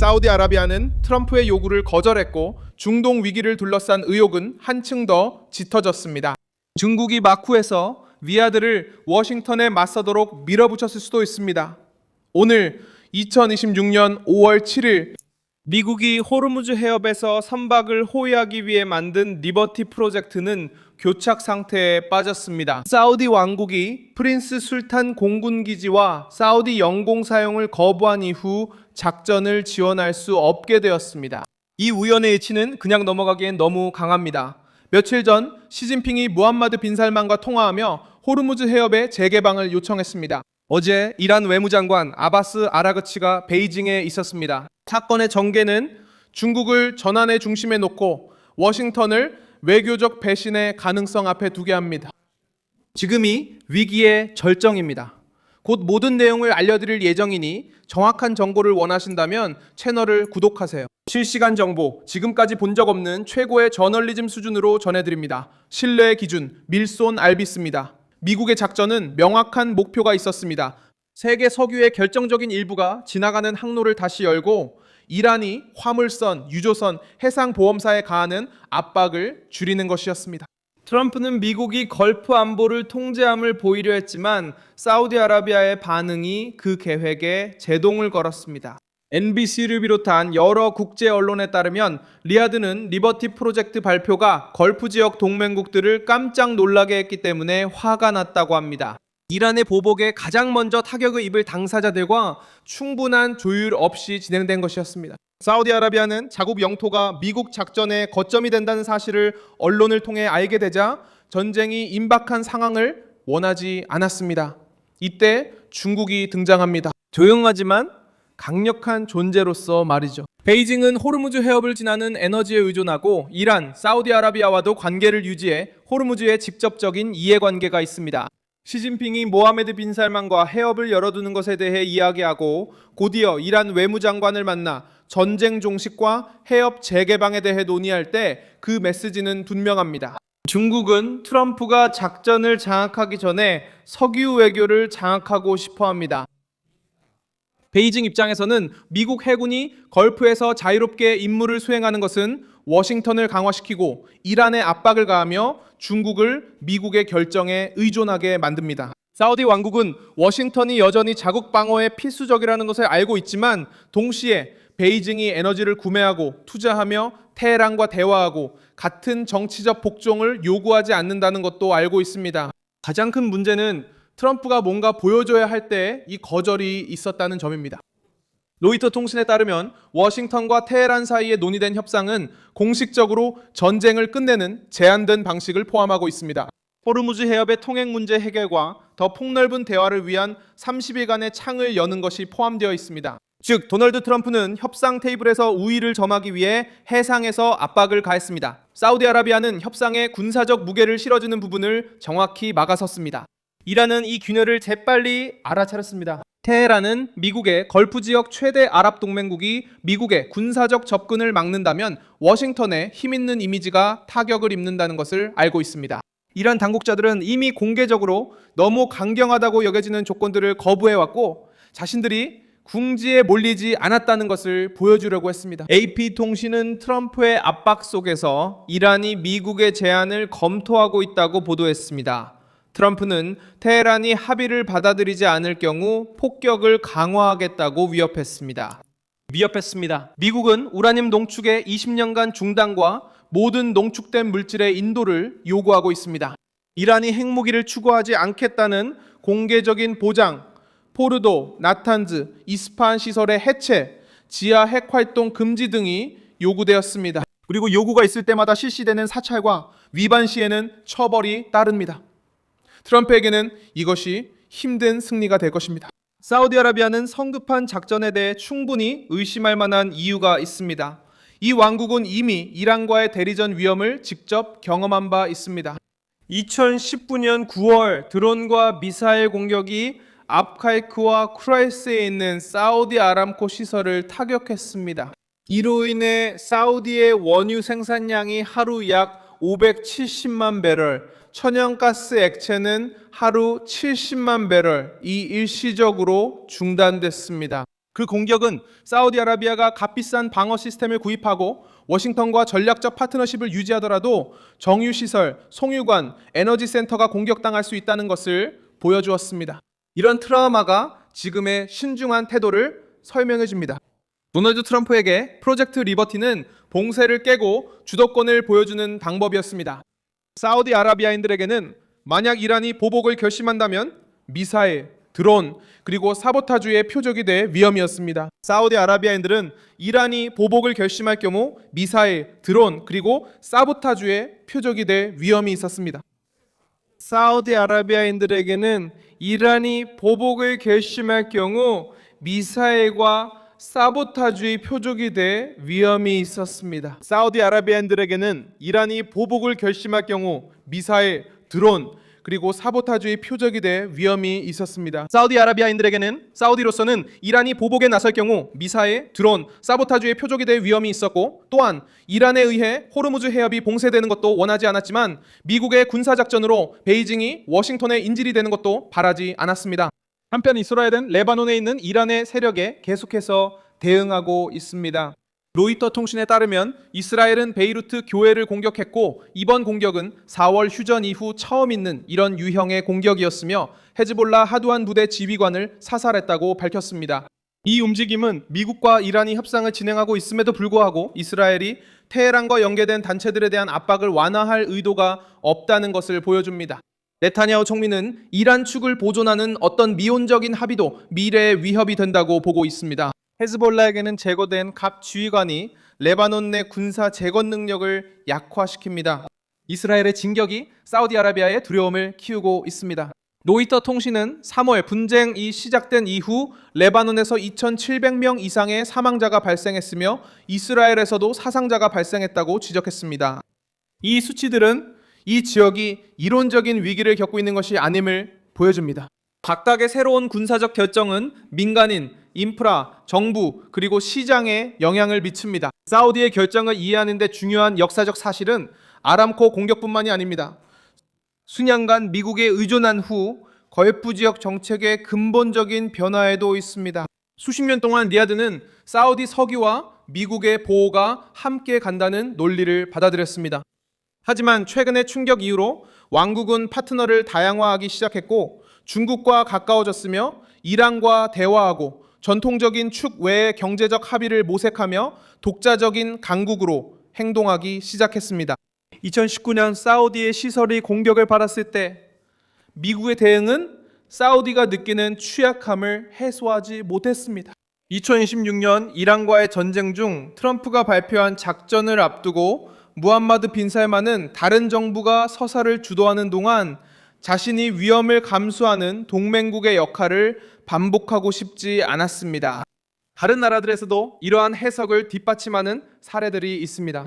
사우디아라비아는 트럼프의 요구를 거절했고 중동 위기를 둘러싼 의혹은 한층 더 짙어졌습니다. 중국이 마쿠에서 리야드를 워싱턴에 맞서도록 밀어붙였을 수도 있습니다. 오늘 2026년 5월 7일 미국이 호르무즈 해협에서 선박을 호위하기 위해 만든 리버티 프로젝트는 교착 상태에 빠졌습니다. 사우디 왕국이 프린스 술탄 공군 기지와 사우디 영공 사용을 거부한 이후 작전을 지원할 수 없게 되었습니다. 이 우연의 일치는 그냥 넘어가기엔 너무 강합니다. 며칠 전 시진핑이 무함마드 빈 살만과 통화하며 호르무즈 해협의 재개방을 요청했습니다. 어제 이란 외무장관 아바스 아라그치가 베이징에 있었습니다. 사건의 전개는 중국을 전환의 중심에 놓고 워싱턴을 외교적 배신의 가능성 앞에 두게 합니다. 지금이 위기의 절정입니다. 곧 모든 내용을 알려드릴 예정이니 정확한 정보를 원하신다면 채널을 구독하세요. 실시간 정보, 지금까지 본 적 없는 최고의 저널리즘 수준으로 전해드립니다. 신뢰의 기준, 밀손 알비스입니다. 미국의 작전은 명확한 목표가 있었습니다. 세계 석유의 결정적인 일부가 지나가는 항로를 다시 열고 이란이 화물선, 유조선, 해상보험사에 가하는 압박을 줄이는 것이었습니다. 트럼프는 미국이 걸프 안보를 통제함을 보이려 했지만 사우디아라비아의 반응이 그 계획에 제동을 걸었습니다. NBC를 비롯한 여러 국제 언론에 따르면 리야드는 리버티 프로젝트 발표가 걸프 지역 동맹국들을 깜짝 놀라게 했기 때문에 화가 났다고 합니다. 이란의 보복에 가장 먼저 타격을 입을 당사자들과 충분한 조율 없이 진행된 것이었습니다. 사우디아라비아는 자국 영토가 미국 작전의 거점이 된다는 사실을 언론을 통해 알게 되자 전쟁이 임박한 상황을 원하지 않았습니다. 이때 중국이 등장합니다. 조용하지만 강력한 존재로서 말이죠. 베이징은 호르무즈 해협을 지나는 에너지에 의존하고 이란, 사우디아라비아와도 관계를 유지해 호르무즈에 직접적인 이해관계가 있습니다. 시진핑이 모하메드 빈 살만과 해협을 열어두는 것에 대해 이야기하고 곧이어 이란 외무장관을 만나 전쟁 종식과 해협 재개방에 대해 논의할 때 그 메시지는 분명합니다. 중국은 트럼프가 작전을 장악하기 전에 석유 외교를 장악하고 싶어 합니다. 베이징 입장에서는 미국 해군이 걸프에서 자유롭게 임무를 수행하는 것은 워싱턴을 강화시키고 이란에 압박을 가하며 중국을 미국의 결정에 의존하게 만듭니다. 사우디 왕국은 워싱턴이 여전히 자국 방어에 필수적이라는 것을 알고 있지만 동시에 베이징이 에너지를 구매하고 투자하며 테헤란과 대화하고 같은 정치적 복종을 요구하지 않는다는 것도 알고 있습니다. 가장 큰 문제는 트럼프가 뭔가 보여줘야 할 때 이 거절이 있었다는 점입니다. 로이터 통신에 따르면 워싱턴과 테헤란 사이에 논의된 협상은 공식적으로 전쟁을 끝내는 제한된 방식을 포함하고 있습니다. 호르무즈 해협의 통행 문제 해결과 더 폭넓은 대화를 위한 30일간의 창을 여는 것이 포함되어 있습니다. 즉 도널드 트럼프는 협상 테이블에서 우위를 점하기 위해 해상에서 압박을 가했습니다. 사우디아라비아는 협상에 군사적 무게를 실어주는 부분을 정확히 막아섰습니다. 이란은 이 균열을 재빨리 알아차렸습니다. 테헤란은 미국의 걸프 지역 최대 아랍 동맹국이 미국의 군사적 접근을 막는다면 워싱턴의 힘있는 이미지가 타격을 입는다는 것을 알고 있습니다. 이란 당국자들은 이미 공개적으로 너무 강경하다고 여겨지는 조건들을 거부해왔고 자신들이 궁지에 몰리지 않았다는 것을 보여주려고 했습니다. AP통신은 트럼프의 압박 속에서 이란이 미국의 제안을 검토하고 있다고 보도했습니다. 트럼프는 테헤란이 합의를 받아들이지 않을 경우 폭격을 강화하겠다고 위협했습니다. 미국은 우라늄 농축의 20년간 중단과 모든 농축된 물질의 인도를 요구하고 있습니다. 이란이 핵무기를 추구하지 않겠다는 공개적인 보장, 포르도, 나탄즈, 이스파한 시설의 해체, 지하 핵 활동 금지 등이 요구되었습니다. 그리고 요구가 있을 때마다 실시되는 사찰과 위반 시에는 처벌이 따릅니다. 트럼프에게는 이것이 힘든 승리가 될 것입니다. 사우디아라비아는 성급한 작전에 대해 충분히 의심할 만한 이유가 있습니다. 이 왕국은 이미 이란과의 대리전 위험을 직접 경험한 바 있습니다. 2019년 9월 드론과 미사일 공격이 압칼크와 쿠라이스에 있는 사우디 아람코 시설을 타격했습니다. 이로 인해 사우디의 원유 생산량이 하루 약 570만 배럴, 천연가스 액체는 하루 70만 배럴이 일시적으로 중단됐습니다. 그 공격은 사우디아라비아가 값비싼 방어 시스템을 구입하고 워싱턴과 전략적 파트너십을 유지하더라도 정유시설, 송유관, 에너지센터가 공격당할 수 있다는 것을 보여주었습니다. 이런 트라우마가 지금의 신중한 태도를 설명해 줍니다. 도널드 트럼프에게 프로젝트 리버티는 봉쇄를 깨고 주도권을 보여주는 방법이었습니다. 사우디아라비아인들에게는 만약 이란이 보복을 결심한다면 미사일, 드론, 그리고 사보타주의 표적이 될 위험이었습니다. 사우디아라비아인들은 이란이 보복을 결심할 경우 미사일, 드론, 그리고 사보타주의 표적이 될 위험이 있었습니다. 사우디아라비아인들에게는 이란이 보복을 결심할 경우 미사일과 사보타주의 표적이 될 위험이 있었습니다. 사우디아라비아인들에게는 이란이 보복을 결심할 경우 미사일, 드론, 그리고 사보타주의 표적이 될 위험이 있었습니다. 사우디아라비아인들에게는 사우디로서는 이란이 보복에 나설 경우 미사일, 드론, 사보타주의 표적이 될 위험이 있었고, 또한 이란에 의해 호르무즈 해협이 봉쇄되는 것도 원하지 않았지만 미국의 군사작전으로 베이징이 워싱턴에 인질이 되는 것도 바라지 않았습니다. 한편 이스라엘은 레바논에 있는 이란의 세력에 계속해서 대응하고 있습니다. 로이터 통신에 따르면 이스라엘은 베이루트 교회를 공격했고, 이번 공격은 4월 휴전 이후 처음 있는 이런 유형의 공격이었으며 헤즈볼라 하두안 부대 지휘관을 사살했다고 밝혔습니다. 이 움직임은 미국과 이란이 협상을 진행하고 있음에도 불구하고 이스라엘이 테헤란과 연계된 단체들에 대한 압박을 완화할 의도가 없다는 것을 보여줍니다. 네타냐후 총리는 이란 측을 보존하는 어떤 미온적인 합의도 미래의 위협이 된다고 보고 있습니다. 헤즈볼라에게는 제거된 각 지휘관이 레바논 내 군사 재건 능력을 약화시킵니다. 이스라엘의 진격이 사우디아라비아의 두려움을 키우고 있습니다. 로이터 통신은 3월 분쟁이 시작된 이후 레바논에서 2,700명 이상의 사망자가 발생했으며 이스라엘에서도 사상자가 발생했다고 지적했습니다. 이 수치들은 이 지역이 이론적인 위기를 겪고 있는 것이 아님을 보여줍니다. 각각의 새로운 군사적 결정은 민간인, 인프라, 정부, 그리고 시장에 영향을 미칩니다. 사우디의 결정을 이해하는 데 중요한 역사적 사실은 아람코 공격뿐만이 아닙니다. 수년간 미국에 의존한 후 걸프 지역 정책의 근본적인 변화에도 있습니다. 수십 년 동안 리야드는 사우디 석유와 미국의 보호가 함께 간다는 논리를 받아들였습니다. 하지만 최근의 충격 이후로 왕국은 파트너를 다양화하기 시작했고 중국과 가까워졌으며 이란과 대화하고 전통적인 축 외의 경제적 합의를 모색하며 독자적인 강국으로 행동하기 시작했습니다. 2019년 사우디의 시설이 공격을 받았을 때 미국의 대응은 사우디가 느끼는 취약함을 해소하지 못했습니다. 2026년 이란과의 전쟁 중 트럼프가 발표한 작전을 앞두고 무함마드 빈 살만은 다른 정부가 서사를 주도하는 동안 자신이 위험을 감수하는 동맹국의 역할을 반복하고 싶지 않았습니다. 다른 나라들에서도 이러한 해석을 뒷받침하는 사례들이 있습니다.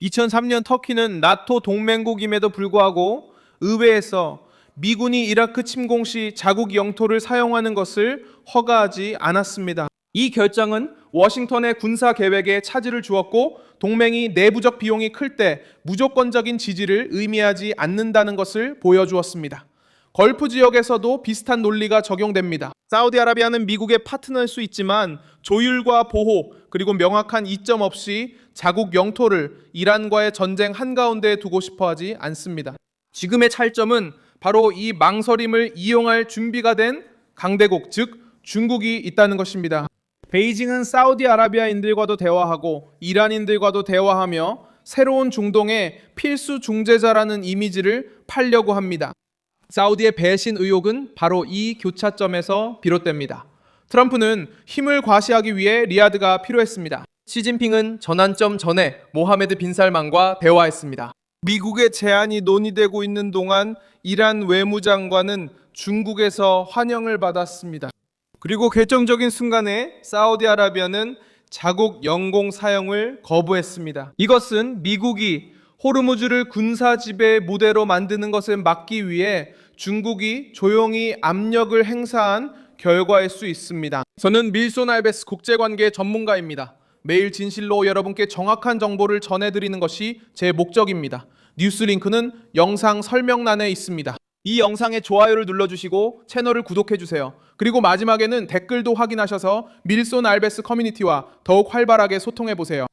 2003년 터키는 나토 동맹국임에도 불구하고 의회에서 미군이 이라크 침공 시 자국 영토를 사용하는 것을 허가하지 않았습니다. 이 결정은 워싱턴의 군사 계획에 차질을 주었고 동맹이 내부적 비용이 클 때 무조건적인 지지를 의미하지 않는다는 것을 보여주었습니다. 걸프 지역에서도 비슷한 논리가 적용됩니다. 사우디아라비아는 미국의 파트너일 수 있지만 조율과 보호 그리고 명확한 이점 없이 자국 영토를 이란과의 전쟁 한가운데에 두고 싶어 하지 않습니다. 지금의 찰점은 바로 이 망설임을 이용할 준비가 된 강대국, 즉 중국이 있다는 것입니다. 베이징은 사우디아라비아인들과도 대화하고 이란인들과도 대화하며 새로운 중동의 필수 중재자라는 이미지를 팔려고 합니다. 사우디의 배신 의혹은 바로 이 교차점에서 비롯됩니다. 트럼프는 힘을 과시하기 위해 리야드가 필요했습니다. 시진핑은 전환점 전에 모하메드 빈 살만과 대화했습니다. 미국의 제안이 논의되고 있는 동안 이란 외무장관은 중국에서 환영을 받았습니다. 그리고 결정적인 순간에 사우디아라비아는 자국 영공 사용을 거부했습니다. 이것은 미국이 호르무즈를 군사 지배 무대로 만드는 것을 막기 위해 중국이 조용히 압력을 행사한 결과일 수 있습니다. 저는 밀손 알베스 국제관계 전문가입니다. 매일 진실로 여러분께 정확한 정보를 전해드리는 것이 제 목적입니다. 뉴스링크는 영상 설명란에 있습니다. 이 영상에 좋아요를 눌러주시고 채널을 구독해주세요. 그리고 마지막에는 댓글도 확인하셔서 밀손 알베스 커뮤니티와 더욱 활발하게 소통해보세요.